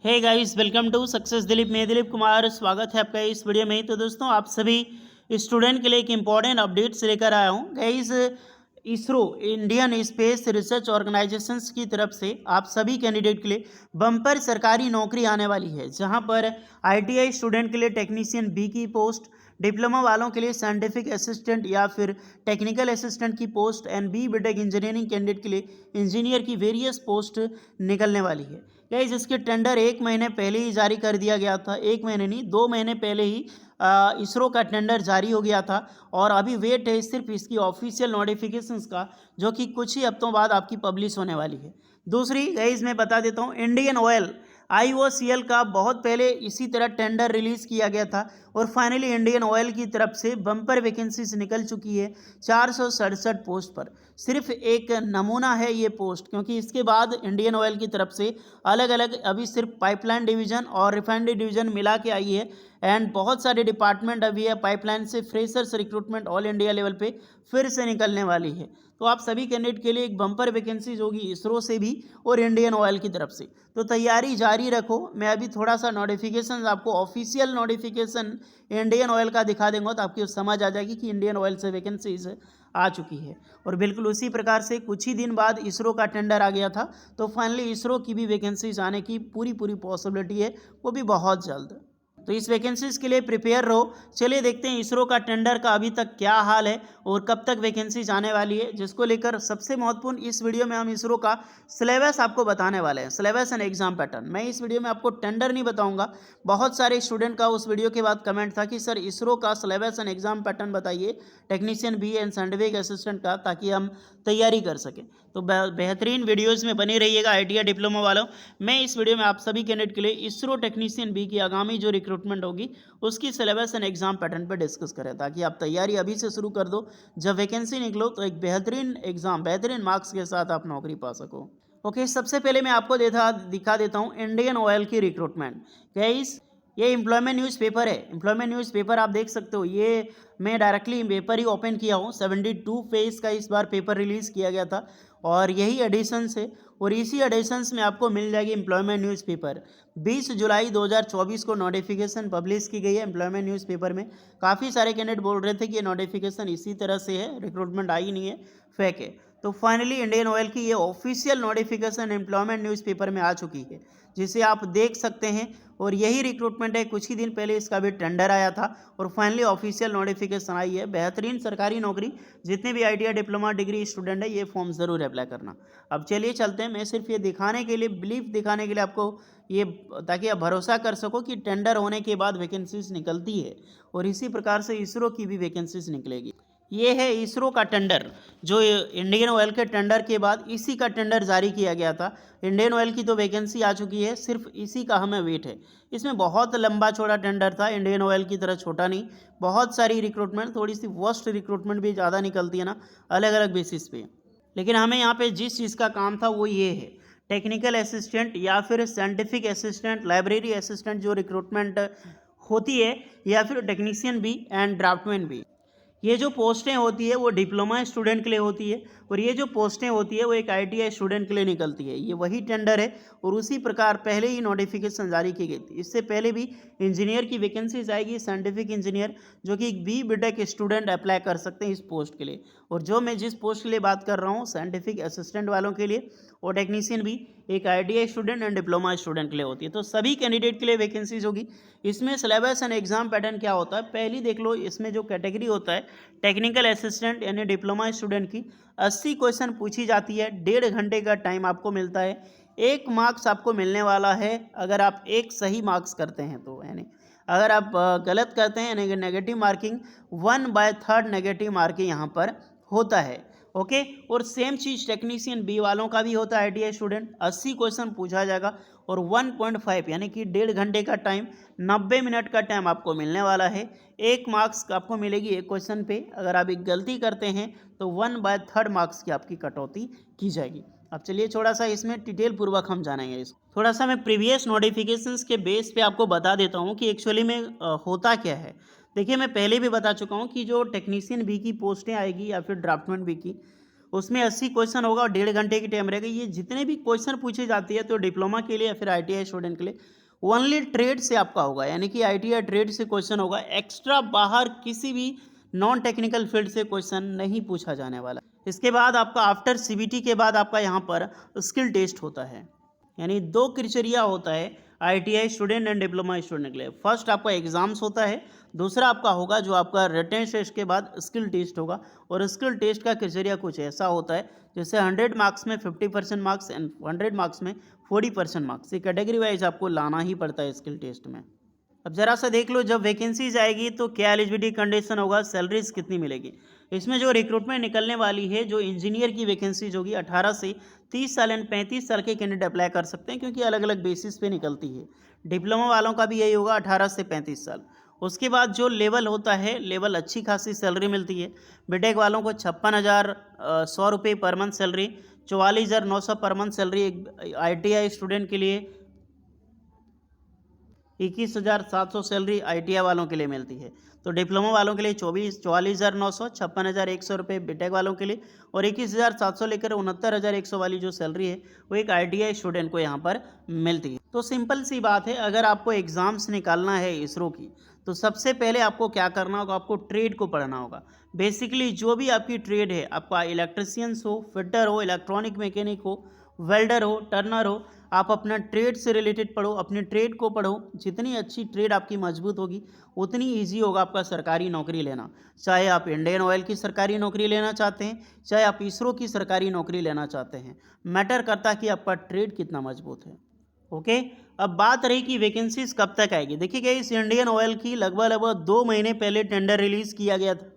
Hey guys, welcome to success Dilip. मैं दिलीप कुमार, स्वागत है आपका इस वीडियो में। तो दोस्तों, आप सभी स्टूडेंट के लिए एक इम्पॉर्टेंट अपडेट्स लेकर आया हूँ guys. ISRO, Indian space research organisations की तरफ से आप सभी कैंडिडेट के लिए बम्पर सरकारी नौकरी आने वाली है, जहां पर आईटीआई स्टूडेंट के लिए टेक्नीशियन बी की पोस्ट, डिप्लोमा वालों के लिए साइंटिफिक असिस्टेंट या फिर टेक्निकल असिस्टेंट की post and B BTech engineering candidate के लिए इंजीनियर की वेरियस पोस्ट निकलने वाली है। गाइस, इसके टेंडर 1 महीने पहले ही जारी कर दिया गया था। 1 महीने नहीं, 2 महीने पहले ही इसरो का टेंडर जारी हो गया था और अभी वेट है सिर्फ इसकी ऑफिशियल नोटिफिकेशंस का, जो कि कुछ ही हफ्तों बाद आपकी पब्लिश होने वाली है। दूसरी गाइस, मैं बता देता हूँ, इंडियन ऑयल आईओसीएल का बहुत पहले इसी तरह टेंडर रिलीज किया गया था और फाइनली इंडियन ऑयल की तरफ से बम्पर वैकेंसीज निकल चुकी है 467 पोस्ट पर। सिर्फ एक नमूना है ये पोस्ट, क्योंकि इसके बाद इंडियन ऑयल की तरफ से अलग अलग अभी सिर्फ पाइपलाइन डिवीजन और रिफाइनरी डिवीजन मिला के आई है एंड बहुत सारे डिपार्टमेंट अभी है पाइपलाइन से freshers recruitment all India level पे फिर से निकलने वाली है। तो आप सभी कैंडिडेट के लिए एक बम्पर वैकेंसीज होगी इसरो से भी और इंडियन ऑयल की तरफ से। तो तैयारी जारी रखो। मैं अभी थोड़ा सा नोटिफिकेशन आपको ऑफिशियल नोटिफिकेशन इंडियन ऑयल का दिखा देंगे तो आपकी समझ आ जाएगी कि इंडियन ऑयल से वैकेंसीज आ चुकी है। और बिल्कुल उसी प्रकार से कुछ ही दिन बाद इसरो का टेंडर आ गया था, तो फाइनली इसरो की भी वैकेंसीज आने की पूरी पॉसिबिलिटी है, वो भी बहुत जल्द। तो इस वैकेंसीज के लिए प्रिपेयर रहो। चलिए देखते हैं इसरो का टेंडर का अभी तक क्या हाल है और कब तक वैकेंसीज आने वाली है, जिसको लेकर सबसे महत्वपूर्ण इस वीडियो में हम इसरो का सिलेबस आपको बताने वाले हैं, सिलेबस एंड एग्जाम पैटर्न। मैं इस वीडियो में आपको टेंडर नहीं बताऊंगा। बहुत सारे स्टूडेंट का उस वीडियो के बाद कमेंट था कि सर इसरो का सिलेबस एंड एग्जाम पैटर्न बताइए, technician B and scientific assistant का, ताकि हम तैयारी कर सकें। तो बेहतरीन वीडियोज़ में बने रहिएगा आईटीआई डिप्लोमा वालों। मैं इस वीडियो में आप सभी कैंडिडेट के लिए इसरो टेक्नीशियन बी की आगामी जो रिक्रूटमेंट होगी उसकी सिलेबस एंड एग्जाम पैटर्न पर डिस्कस करें, ताकि आप तैयारी अभी से शुरू कर दो। जब वैकेंसी निकलो तो एक बेहतरीन एग्जाम, बेहतरीन मार्क्स के साथ आप नौकरी पा सको। ओके, सबसे पहले मैं आपको दिखा देता हूँ इंडियन ऑयल की रिक्रूटमेंट। गाइस, ये एम्प्लॉयमेंट न्यूज़पेपर है। एम्प्लॉयमेंट न्यूज़पेपर आप देख सकते हो, ये मैं डायरेक्टली पेपर ही ओपन किया हूँ। 72 पेज का इस बार पेपर रिलीज़ किया गया था और यही एडिशंस है और इसी एडिशंस में आपको मिल जाएगी एम्प्लॉयमेंट न्यूज़पेपर। 20 जुलाई 2024 को नोटिफिकेशन पब्लिश की गई है एम्प्लॉयमेंट न्यूज़पेपर में। काफ़ी सारे कैंडिडेट बोल रहे थे कि ये नोटिफिकेशन इसी तरह से है, रिक्रूटमेंट आई नहीं है, फेक है। तो फाइनली इंडियन ऑयल की ये ऑफिशियल नोटिफिकेशन एम्प्लॉयमेंट न्यूज़पेपर में आ चुकी है, जिसे आप देख सकते हैं। और यही रिक्रूटमेंट है, कुछ ही दिन पहले इसका भी टेंडर आया था और फाइनली ऑफिशियल नोटिफिकेशन आई है। बेहतरीन सरकारी नौकरी, जितने भी आईटीआई डिप्लोमा डिग्री स्टूडेंट है ये फॉर्म ज़रूर अप्लाई करना। अब चलिए चलते हैं। मैं सिर्फ ये दिखाने के लिए, बिलीफ दिखाने के लिए आपको ये, ताकि आप भरोसा कर सको कि टेंडर होने के बाद वैकेंसीज निकलती है और इसी प्रकार से इसरो की भी वैकेंसीज निकलेगी। ये है इसरो का टेंडर, जो इंडियन ऑयल के टेंडर के बाद इसी का टेंडर जारी किया गया था। इंडियन ऑयल की तो वैकेंसी आ चुकी है, सिर्फ इसी का हमें वेट है। इसमें बहुत लंबा चौड़ा टेंडर था, इंडियन ऑयल की तरह छोटा नहीं। बहुत सारी रिक्रूटमेंट, थोड़ी सी वर्स्ट रिक्रूटमेंट भी ज़्यादा निकलती है ना, अलग अलग बेसिस पे। लेकिन हमें यहाँ पे जिस चीज़ का काम था वो ये है, टेक्निकल असिस्टेंट या फिर साइंटिफिक असिस्टेंट, लाइब्रेरी असिस्टेंट जो रिक्रूटमेंट होती है, या फिर टेक्नीशियन भी एंड ड्राफ्टमैन भी। ये जो पोस्टें होती है वो डिप्लोमा स्टूडेंट के लिए होती है और ये जो पोस्टें होती है वो एक आईटीआई स्टूडेंट के लिए निकलती है। ये वही टेंडर है और उसी प्रकार पहले ही नोटिफिकेशन जारी की गई थी। इससे पहले भी इंजीनियर की वैकेंसीज आएगी, साइंटिफिक इंजीनियर, जो कि बी बीटेक स्टूडेंट अप्लाई कर सकते हैं इस पोस्ट के लिए। और जो मैं जिस पोस्ट के लिए बात कर रहा हूँ, साइंटिफिक असिस्टेंट वालों के लिए, और टेक्नीशियन भी एक ITI student and diploma student के लिए होती है। तो सभी कैंडिडेट के लिए वैकेंसीज होगी। इसमें सिलेबस एंड एग्जाम पैटर्न क्या होता है, पहली देख लो। इसमें जो कैटेगरी होता है टेक्निकल असिस्टेंट यानी डिप्लोमा स्टूडेंट की, 80 क्वेश्चन पूछी जाती है, 1.5 घंटे का टाइम आपको मिलता है। 1 मार्क्स आपको मिलने वाला है अगर आप एक सही मार्क्स करते हैं तो, यानी अगर आप गलत करते हैं यानी नेगेटिव मार्किंग, 1/3 नेगेटिव मार्किंग यहाँ पर होता है। ओके, और सेम चीज़ टेक्नीशियन बी वालों का भी होता है। आईटीआई स्टूडेंट 80 क्वेश्चन पूछा जाएगा और 1.5 यानी कि 1.5 घंटे का टाइम, 90 मिनट का टाइम आपको मिलने वाला है। 1 मार्क्स आपको मिलेगी एक क्वेश्चन पे। अगर आप एक गलती करते हैं तो 1/3 मार्क्स की आपकी कटौती की जाएगी। अब चलिए थोड़ा सा इसमें डिटेल पूर्वक हम जानेंगे इसको। थोड़ा सा मैं प्रीवियस नोटिफिकेशंस के बेस पे आपको बता देता हूँ कि एक्चुअली में होता क्या है। देखिए, मैं पहले भी बता चुका हूँ कि जो टेक्नीशियन बी की पोस्टें आएगी या फिर ड्राफ्टमैन बी की, उसमें 80 क्वेश्चन होगा और 1.5 घंटे की टाइम रहेगा। ये जितने भी क्वेश्चन पूछे जाती है तो डिप्लोमा के लिए या फिर ITI स्टूडेंट के लिए ओनली ट्रेड से आपका होगा, यानी कि ITI ट्रेड से क्वेश्चन होगा। एक्स्ट्रा बाहर किसी भी नॉन टेक्निकल फील्ड से क्वेश्चन नहीं पूछा जाने वाला। इसके बाद आपका आफ्टर CBT के बाद आपका यहाँ पर स्किल टेस्ट होता है, यानी 2 क्राइटेरिया होता है ITI student and diploma student के लिए। फर्स्ट आपका एग्जाम्स होता है, दूसरा आपका होगा जो आपका रिटन टेस्ट के बाद स्किल टेस्ट होगा। और स्किल टेस्ट का क्राइटेरिया कुछ ऐसा होता है जैसे 100 मार्क्स में 50% मार्क्स एंड 100 मार्क्स में 40% मार्क्स, ये कैटेगरी वाइज आपको लाना ही पड़ता है स्किल टेस्ट में। अब जरा सा देख लो, जब वैकेंसीज आएगी तो क्या एलिजिबिलिटी कंडीशन होगा, सैलरीज कितनी मिलेगी। इसमें जो रिक्रूटमेंट निकलने वाली है, जो इंजीनियर की वैकेंसीज होगी 18 से 30 साल एंड 35 साल के कैंडिडेट अप्लाई कर सकते हैं, क्योंकि अलग अलग बेसिस पे निकलती है। डिप्लोमा वालों का भी यही होगा 18 से 35 साल। उसके बाद जो लेवल होता है, लेवल अच्छी खासी सैलरी मिलती है। बीटेक वालों को 56,100 रुपये per month salary, 44,900 per month salary. ITI student के लिए 21,700 सैलरी ITI वालों के लिए मिलती है। तो डिप्लोमा वालों के लिए 44,900, 56,100 रुपये बीटेक वालों के लिए, और 21,700 लेकर 69,100 वाली जो सैलरी है वो एक ITI स्टूडेंट को यहाँ पर मिलती है। तो सिंपल सी बात है, अगर आपको एग्ज़ाम्स निकालना है इसरो की तो सबसे पहले आपको क्या करना होगा, आपको ट्रेड को पढ़ना होगा। बेसिकली जो भी आपकी ट्रेड है, आपका इलेक्ट्रिशियंस हो, फिटर हो, इलेक्ट्रॉनिक मैकेनिक हो, वेल्डर हो, टर्नर हो, आप अपना ट्रेड से रिलेटेड पढ़ो, अपने ट्रेड को पढ़ो। जितनी अच्छी ट्रेड आपकी मजबूत होगी उतनी इजी होगा आपका सरकारी नौकरी लेना। चाहे आप इंडियन ऑयल की सरकारी नौकरी लेना चाहते हैं, चाहे आप इसरो की सरकारी नौकरी लेना चाहते हैं, मैटर करता है कि आपका ट्रेड कितना मजबूत है। ओके, अब बात रही कि वैकेंसीज कब तक आएगी। देखिए इस इंडियन ऑयल की लगभग 2 महीने पहले टेंडर रिलीज़ किया गया था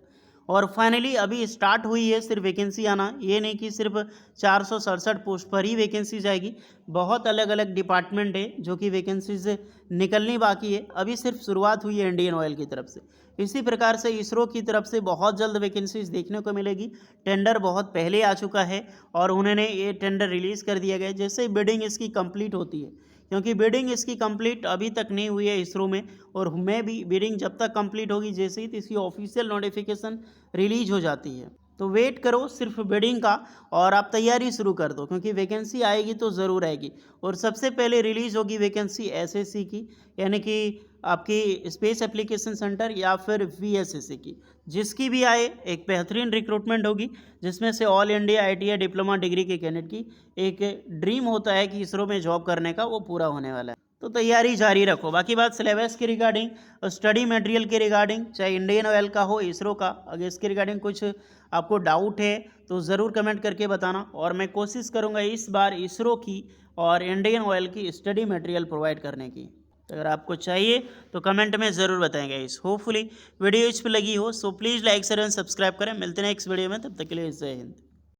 और फाइनली अभी स्टार्ट हुई है सिर्फ वैकेंसी आना। ये नहीं कि सिर्फ 467 पोस्ट पर ही वैकेंसीज आएगी, बहुत अलग अलग डिपार्टमेंट है जो कि वैकेंसीज निकलनी बाकी है। अभी सिर्फ शुरुआत हुई है इंडियन ऑयल की तरफ से। इसी प्रकार से इसरो की तरफ से बहुत जल्द वैकेंसीज देखने को मिलेगी। टेंडर बहुत पहले आ चुका है और उन्होंने ये टेंडर रिलीज़ कर दिया गया जैसे ही बिडिंग इसकी कंप्लीट होती है, क्योंकि बिडिंग इसकी कंप्लीट अभी तक नहीं हुई है इसरो में। और मैं भी बिडिंग जब तक कंप्लीट होगी जैसे ही तो इसकी ऑफिशियल नोटिफिकेशन रिलीज हो जाती है। तो वेट करो सिर्फ बिडिंग का और आप तैयारी शुरू कर दो, क्योंकि वैकेंसी आएगी तो ज़रूर आएगी। और सबसे पहले रिलीज़ होगी वैकेंसी SSC की, यानी कि आपकी स्पेस एप्लीकेशन सेंटर या फिर VSSC की। जिसकी भी आए एक बेहतरीन रिक्रूटमेंट होगी, जिसमें से all India ITI diploma degree के कैंडिडेट की एक ड्रीम होता है कि इसरो में जॉब करने का, वो पूरा होने वाला है। तो तैयारी जारी रखो। बाकी बात सिलेबस के रिगार्डिंग, स्टडी मटेरियल के रिगार्डिंग, चाहे इंडियन ऑयल का हो, इसरो का, अगर इसके रिगार्डिंग कुछ आपको डाउट है तो ज़रूर कमेंट करके बताना और मैं कोशिश करूँगा इस बार इसरो की और इंडियन ऑयल की स्टडी मटेरियल प्रोवाइड करने की। अगर आपको चाहिए तो कमेंट में ज़रूर बताएंगे। इस होपफुली वीडियो इस पर लगी हो, so please like share and subscribe करें। मिलते हैं नेक्स्ट वीडियो में, तब तक के लिए जय हिंद।